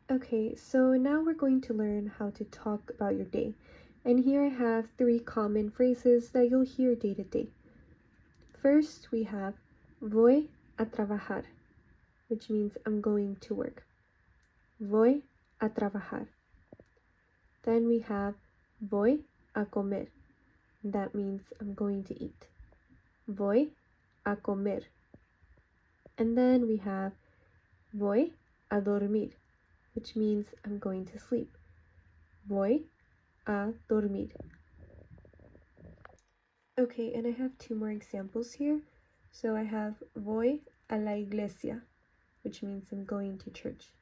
Okay, so now we're going to learn how to talk about your day. And here I have three common phrases that you'll hear day to day. First, we have voy a trabajar, which means I'm going to work. Voy a trabajar. Then we have voy a comer. That means I'm going to eat. Voy a comer. And then we have voy a dormir, which means I'm going to sleep. Voy a dormir. Okay, and I have two more examples here. So I have voy a la iglesia, which means I'm going to church.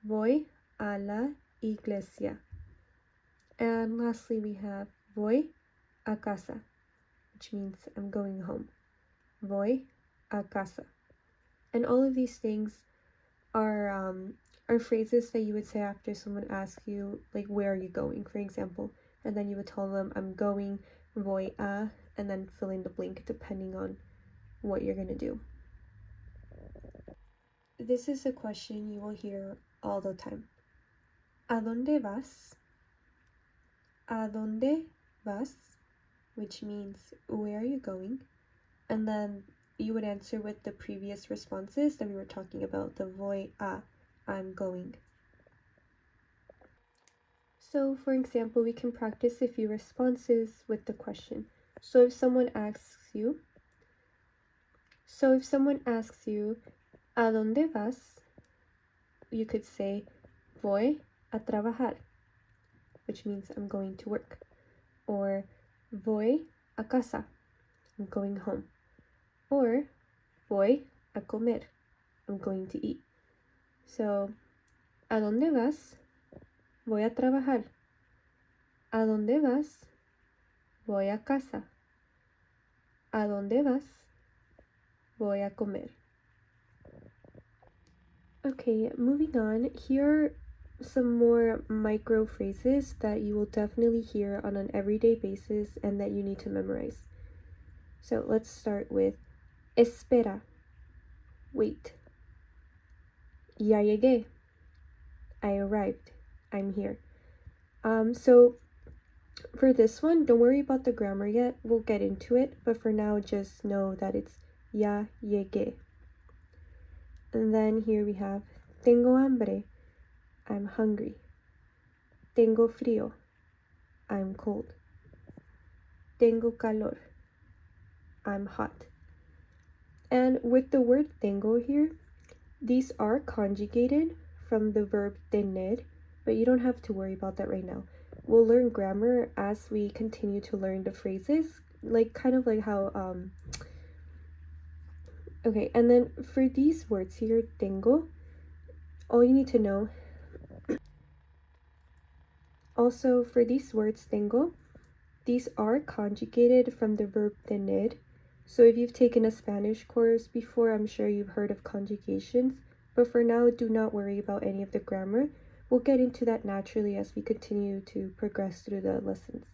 Voy a la iglesia. And lastly, we have voy a casa, which means I'm going home. Voy a casa. And all of these things are phrases that you would say after someone asks you, like, where are you going, for example, and then you would tell them, I'm going, voy a, and then fill in the blank depending on what you're gonna do. This is a question you will hear all the time. ¿A dónde vas? ¿A dónde vas? Which means, where are you going? And then you would answer with the previous responses that we were talking about, the voy a, I'm going. So, for example, we can practice a few responses with the question. So if someone asks you, ¿A dónde vas? You could say, voy a trabajar, which means I'm going to work. Or, voy a casa, I'm going home. Or, voy a comer, I'm going to eat. So, ¿a dónde vas? Voy a trabajar. ¿A dónde vas? Voy a casa. ¿A dónde vas? Voy a comer. Okay, moving on. Here are some more micro phrases that you will definitely hear on an everyday basis and that you need to memorize. So let's start with espera. Wait. Ya llegué. I arrived. I'm here. So for this one, don't worry about the grammar yet. We'll get into it, but for now, just know that it's ya llegué. And then here we have tengo hambre. I'm hungry. Tengo frío. I'm cold. Tengo calor. I'm hot. And with the word tengo here, these are conjugated from the verb tener, but you don't have to worry about that right now. We'll learn grammar as we continue to learn the phrases, kind of like how okay, and then for these words here, tengo, all you need to know, also for these words, tengo, these are conjugated from the verb tener. So if you've taken a Spanish course before, I'm sure you've heard of conjugations, but for now, do not worry about any of the grammar. We'll get into that naturally as we continue to progress through the lessons.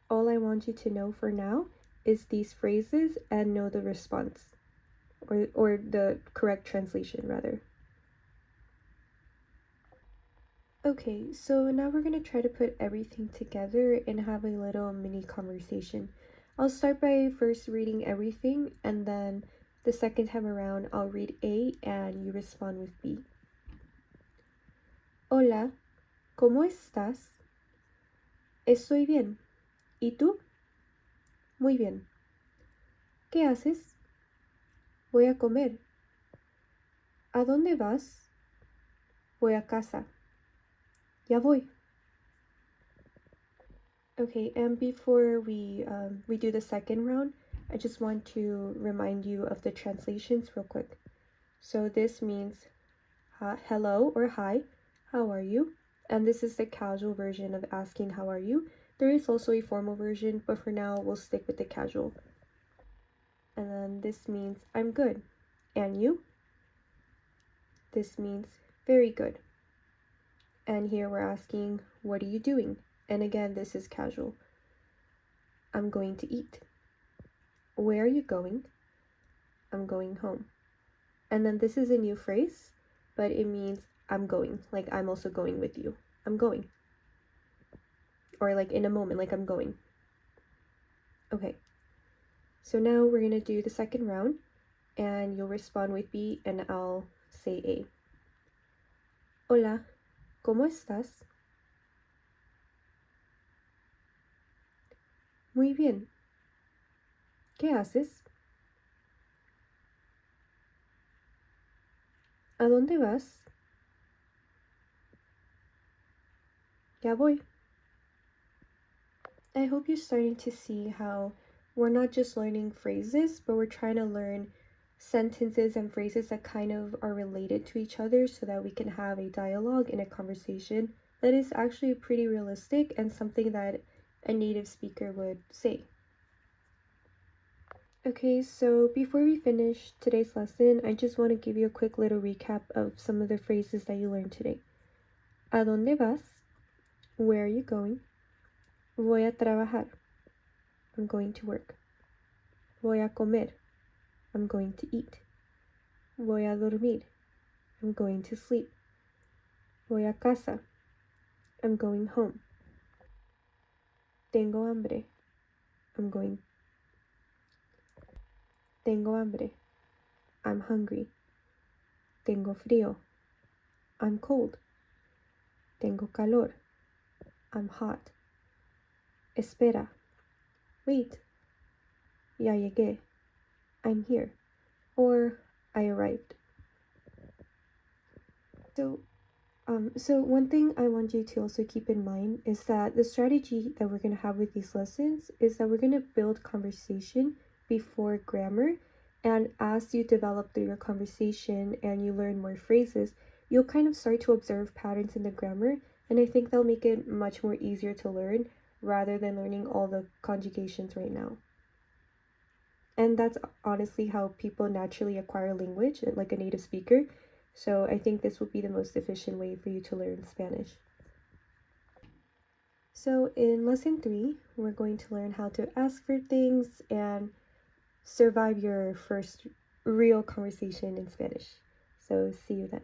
All I want you to know for now is these phrases and know the response, or the correct translation, rather. Okay, so now we're going to try to put everything together and have a little mini conversation. I'll start by first reading everything, and then the second time around, I'll read A and you respond with B. Hola, ¿cómo estás? Estoy bien. ¿Y tú? Muy bien. ¿Qué haces? Voy a comer. ¿A dónde vas? Voy a casa. Ya voy. Okay, and before we do the second round, I just want to remind you of the translations real quick. So this means hello or hi, how are you? And this is the casual version of asking how are you. There is also a formal version, but for now we'll stick with the casual. And then this means I'm good. And you? This means very good. And here we're asking, what are you doing? And again, this is casual. I'm going to eat. Where are you going? I'm going home. And then this is a new phrase, but it means I'm going, like I'm also going with you. I'm going. Or like in a moment, like I'm going. Okay. So now we're going to do the second round, and you'll respond with B and I'll say A. Hola, ¿cómo estás? Muy bien. ¿Qué haces? ¿A dónde vas? Ya voy. I hope you're starting to see how we're not just learning phrases, but we're trying to learn sentences and phrases that kind of are related to each other so that we can have a dialogue and a conversation that is actually pretty realistic and something that a native speaker would say. Okay, so before we finish today's lesson, I just want to give you a quick little recap of some of the phrases that you learned today. ¿A dónde vas? Where are you going? Voy a trabajar. I'm going to work. Voy a comer. I'm going to eat. Voy a dormir. I'm going to sleep. Voy a casa. I'm going home. Tengo hambre. I'm going. Tengo hambre. I'm hungry. Tengo frío. I'm cold. Tengo calor. I'm hot. Espera. Wait. Ya llegué. I'm here. Or I arrived. So one thing I want you to also keep in mind is that the strategy that we're going to have with these lessons is that we're going to build conversation before grammar. And as you develop through your conversation and you learn more phrases, you'll kind of start to observe patterns in the grammar. And I think that'll make it much more easier to learn rather than learning all the conjugations right now. And that's honestly how people naturally acquire language, like a native speaker. So I think this will be the most efficient way for you to learn Spanish. So in lesson 3, we're going to learn how to ask for things and survive your first real conversation in Spanish. So see you then.